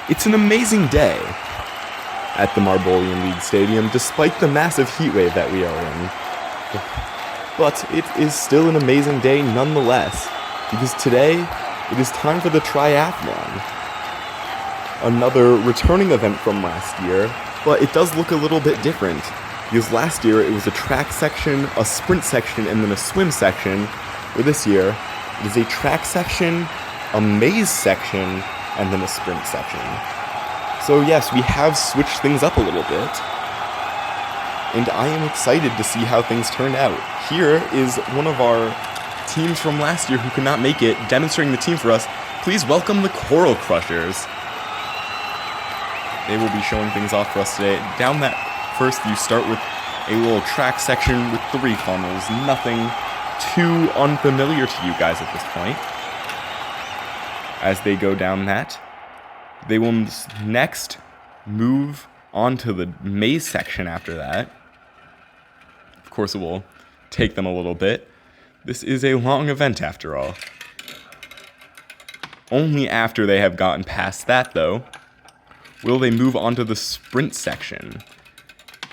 It's an amazing day at the Marbolian League Stadium, despite the massive heat wave that we are in. But it is still an amazing day nonetheless, because today it is time for the Triathlon. Another returning event from last year, but it does look a little bit different, because last year it was a track section, a sprint section, and then a swim section. For this year, it is a track section, a maze section, and then a sprint section. So yes, we have switched things up a little bit, and I am excited to see how things turned out. Here is one of our teams from last year who could not make it, demonstrating the team for us. Please welcome the Coral Crushers. They will be showing things off for us today. Down that first, you start with a little track section with 3 funnels. Nothing too unfamiliar to you guys at this point. As they go down that, they will next move on to the maze section after that. Of course, it will take them a little bit. This is a long event after all. Only after they have gotten past that, though, will they move on to the sprint section.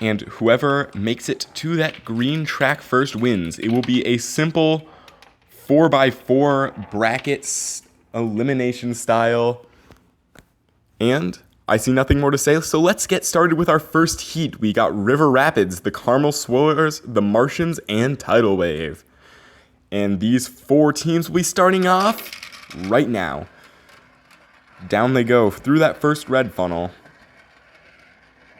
And whoever makes it to that green track first wins. It will be a simple 4x4 brackets elimination style. And I see nothing more to say, so let's get started with our first heat. We got River Rapids, the Carmel Swirlers, the Martians, and Tidal Wave. And these 4 teams will be starting off right now. Down they go through that first red funnel.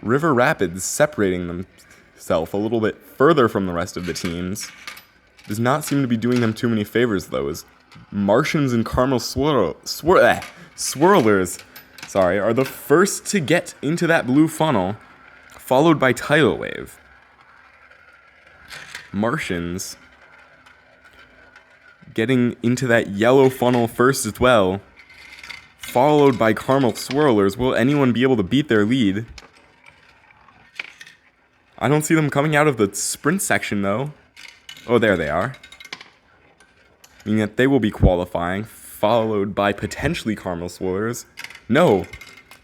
River Rapids separating themselves a little bit further from the rest of the teams. Does not seem to be doing them too many favors, though, as Martians and Carmel Swirlers are the first to get into that blue funnel, followed by Tidal Wave. Martians getting into that yellow funnel first as well, followed by Carmel Swirlers. Will anyone be able to beat their lead? I don't see them coming out of the sprint section, though. Oh, there they are. Meaning that they will be qualifying, followed by potentially Carmel Swirlers. No,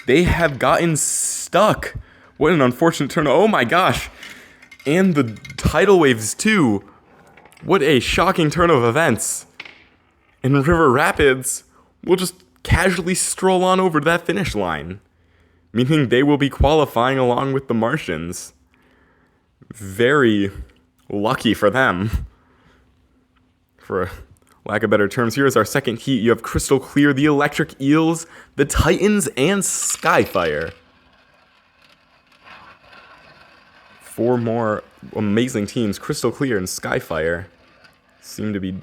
they have gotten stuck. What an unfortunate turn. Oh my gosh. And the Tidal Waves, too. What a shocking turn of events. And River Rapids will just casually stroll on over to that finish line, meaning they will be qualifying along with the Martians. Very lucky for them. For lack of better terms, here is our second heat. You have Crystal Clear, the Electric Eels, the Titans, and Skyfire. 4 more amazing teams. Crystal Clear and Skyfire seem to be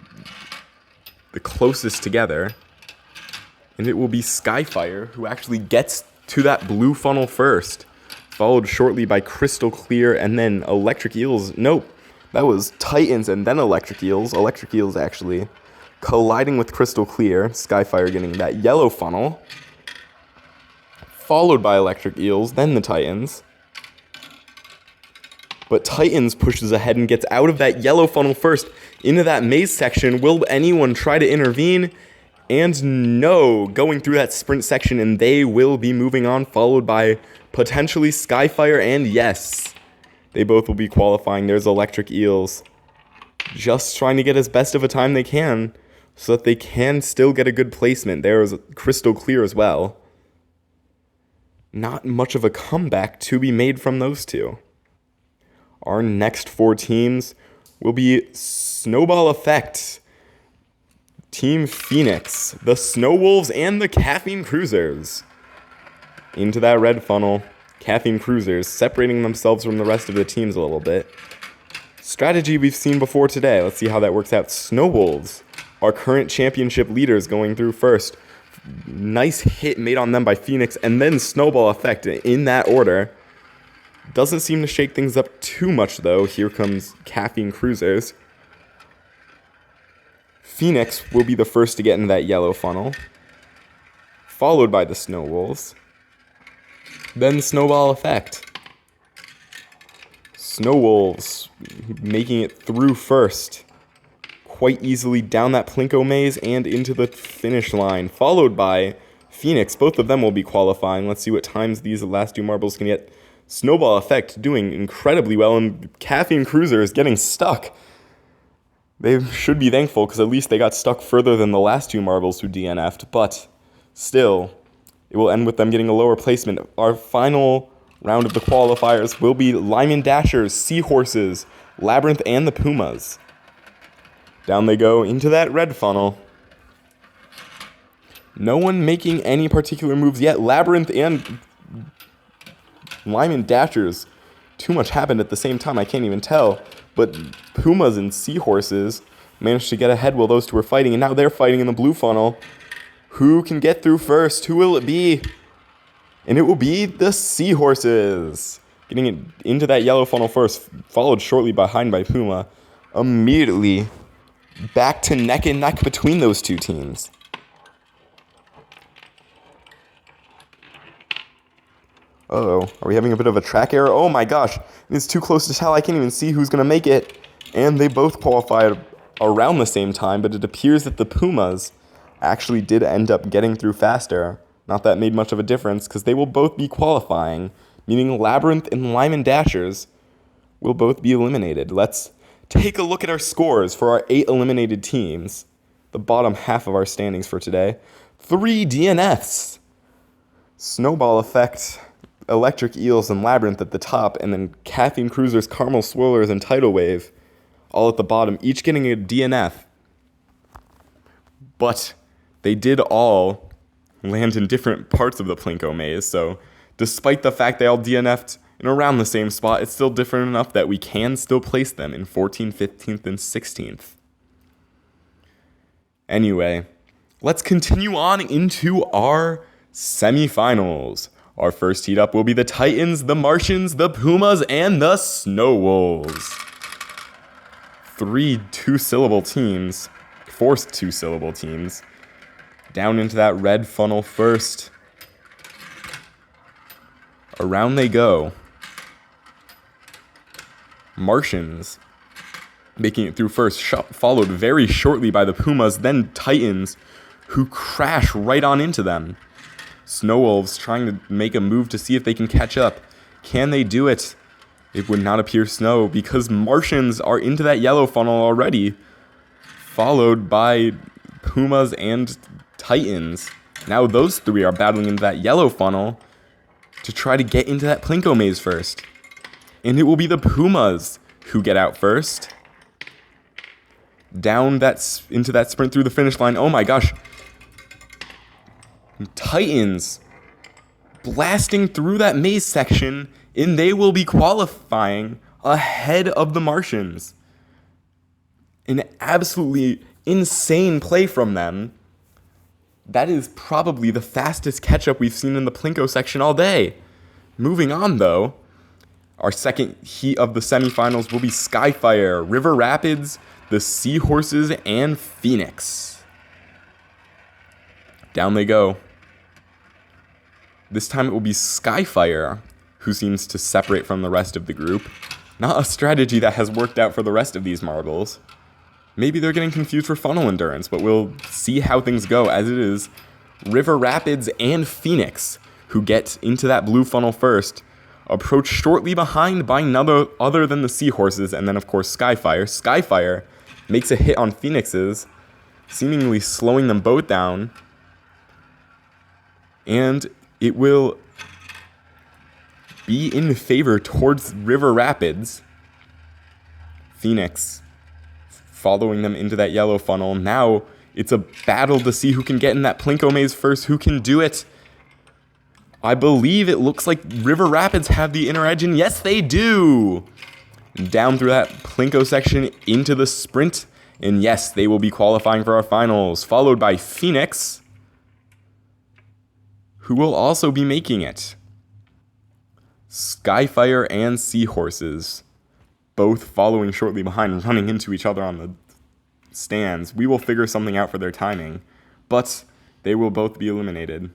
the closest together. And it will be Skyfire who actually gets to that blue funnel first, followed shortly by Crystal Clear and then Electric Eels. Nope, that was Titans and then Electric Eels. Electric Eels actually colliding with Crystal Clear. Skyfire getting that yellow funnel, followed by Electric Eels, then the Titans. But Titans pushes ahead and gets out of that yellow funnel first into that maze section. Will anyone try to intervene? And no, going through that sprint section, and they will be moving on, followed by potentially Skyfire, and yes, they both will be qualifying. There's Electric Eels, just trying to get as best of a time they can, so that they can still get a good placement. There's Crystal Clear as well. Not much of a comeback to be made from those two. Our next 4 teams will be Snowball Effect, Team Phoenix, the Snow Wolves, and the Caffeine Cruisers. Into that red funnel, Caffeine Cruisers separating themselves from the rest of the teams a little bit. Strategy we've seen before today. Let's see how that works out. Snow Wolves, our current championship leaders, going through first. Nice hit made on them by Phoenix, and then Snowball Effect in that order. Doesn't seem to shake things up too much, though. Here comes Caffeine Cruisers. Phoenix will be the first to get into that yellow funnel, followed by the Snow Wolves. Then Snowball Effect. Snow Wolves making it through first, quite easily down that Plinko maze and into the finish line, followed by Phoenix. Both of them will be qualifying. Let's see what times these last two marbles can get. Snowball Effect doing incredibly well, and Caffeine Cruiser is getting stuck. They should be thankful because at least they got stuck further than the last two marbles who DNF'd, but still, it will end with them getting a lower placement. Our final round of the qualifiers will be Lyman Dashers, Seahorses, Labyrinth, and the Pumas. Down they go into that red funnel. No one making any particular moves yet. Labyrinth and Lyman Dashers. Too much happened at the same time, I can't even tell. But Pumas and Seahorses managed to get ahead while those two were fighting, and now they're fighting in the blue funnel. Who can get through first? Who will it be? And it will be the Seahorses. Getting it into that yellow funnel first, followed shortly behind by Puma. Immediately back to neck and neck between those two teams. Uh-oh, are we having a bit of a track error? Oh my gosh, it's too close to tell. I can't even see who's going to make it. And they both qualified around the same time, but it appears that the Pumas actually did end up getting through faster. Not that made much of a difference, because they will both be qualifying, meaning Labyrinth and Lyman Dashers will both be eliminated. Let's take a look at our scores for our 8 eliminated teams. The bottom half of our standings for today. 3 DNFs. Snowball Effect, Electric Eels, and Labyrinth at the top, and then Caffeine Cruisers, Caramel Swirlers, and Tidal Wave all at the bottom, each getting a DNF. But they did all land in different parts of the Plinko maze, so despite the fact they all DNF'd in around the same spot, it's still different enough that we can still place them in 14th, 15th, and 16th. Anyway, let's continue on into our semifinals. Our first heat up will be the Titans, the Martians, the Pumas, and the Snow Wolves. 4 two-syllable teams down into that red funnel first. Around they go. Martians making it through first, followed very shortly by the Pumas, then Titans, who crash right on into them. Snow Wolves trying to make a move to see if they can catch up. Can they do it? It would not appear so, because Martians are into that yellow funnel already, followed by Pumas and Titans. Now those 3 are battling into that yellow funnel to try to get into that Plinko maze first. And it will be the Pumas who get out first. Down into that sprint through the finish line. Oh my gosh. Titans blasting through that maze section, and they will be qualifying ahead of the Martians. An absolutely insane play from them. That is probably the fastest catch-up we've seen in the Plinko section all day. Moving on, though, our second heat of the semifinals will be Skyfire, River Rapids, the Seahorses, and Phoenix. Down they go. This time it will be Skyfire who seems to separate from the rest of the group. Not a strategy that has worked out for the rest of these marbles. Maybe they're getting confused for funnel endurance, but we'll see how things go, as it is River Rapids and Phoenix who get into that blue funnel first, approached shortly behind by none other than the Seahorses, and then of course Skyfire. Skyfire makes a hit on Phoenix's, seemingly slowing them both down, and it will be in favor towards River Rapids. Phoenix following them into that yellow funnel. Now it's a battle to see who can get in that Plinko maze first, who can do it. I believe it looks like River Rapids have the inner edge, and yes, they do. Down through that Plinko section into the sprint, and yes, they will be qualifying for our finals, followed by Phoenix, who will also be making it. Skyfire and Seahorses, both following shortly behind, running into each other on the stands. We will figure something out for their timing, but they will both be eliminated.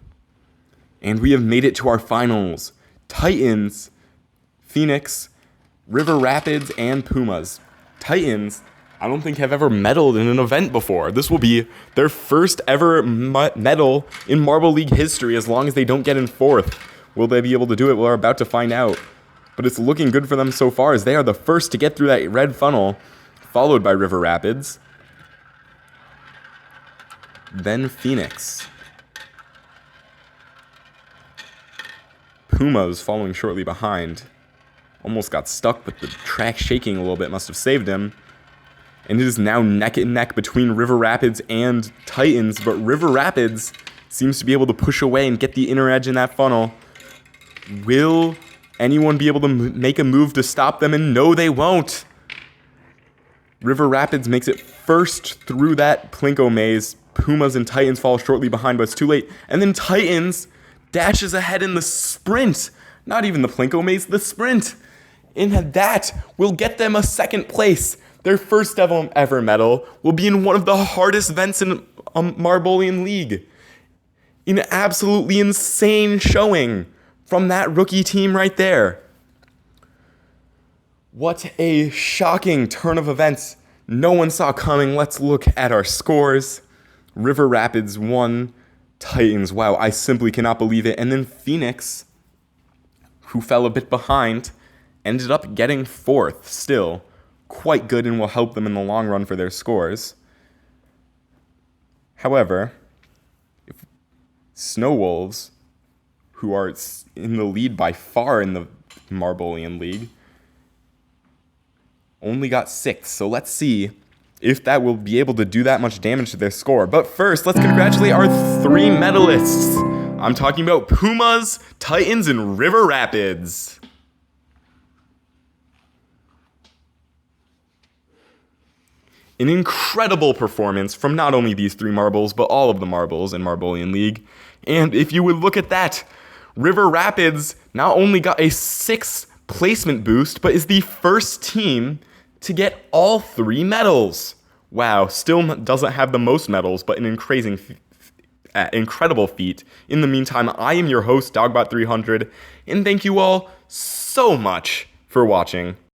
And we have made it to our finals. Titans, Phoenix, River Rapids, and Pumas. Titans, I don't think have ever medaled in an event before. This will be their first ever medal in Marble League history as long as they don't get in fourth. Will they be able to do it? We're about to find out. But it's looking good for them so far as they are the first to get through that red funnel, followed by River Rapids. Then Phoenix. Puma's following shortly behind. Almost got stuck, but the track shaking a little bit must have saved him. And it is now neck and neck between River Rapids and Titans, but River Rapids seems to be able to push away and get the inner edge in that funnel. Will anyone be able to make a move to stop them? And no, they won't. River Rapids makes it first through that Plinko maze. Pumas and Titans fall shortly behind, but it's too late. And then Titans dashes ahead in the sprint. Not even the Plinko maze, the sprint. And that will get them a second place. Their first ever medal will be in one of the hardest events in Marbolian League. An absolutely insane showing from that rookie team right there. What a shocking turn of events. No one saw coming. Let's look at our scores. River Rapids won. Titans, wow, I simply cannot believe it. And then Phoenix, who fell a bit behind, ended up getting fourth still. Quite good and will help them in the long run for their scores. However, if Snow Wolves, who are in the lead by far in the Marbolian League, only got 6. So let's see if that will be able to do that much damage to their score. But first, let's congratulate our 3 medalists. I'm talking about Pumas, Titans, and River Rapids. An incredible performance from not only these 3 marbles, but all of the marbles in Marbolian League. And if you would look at that, River Rapids not only got a 6th placement boost, but is the first team to get all 3 medals. Wow, still doesn't have the most medals, but an incredible feat. In the meantime, I am your host, Dogbot300, and thank you all so much for watching.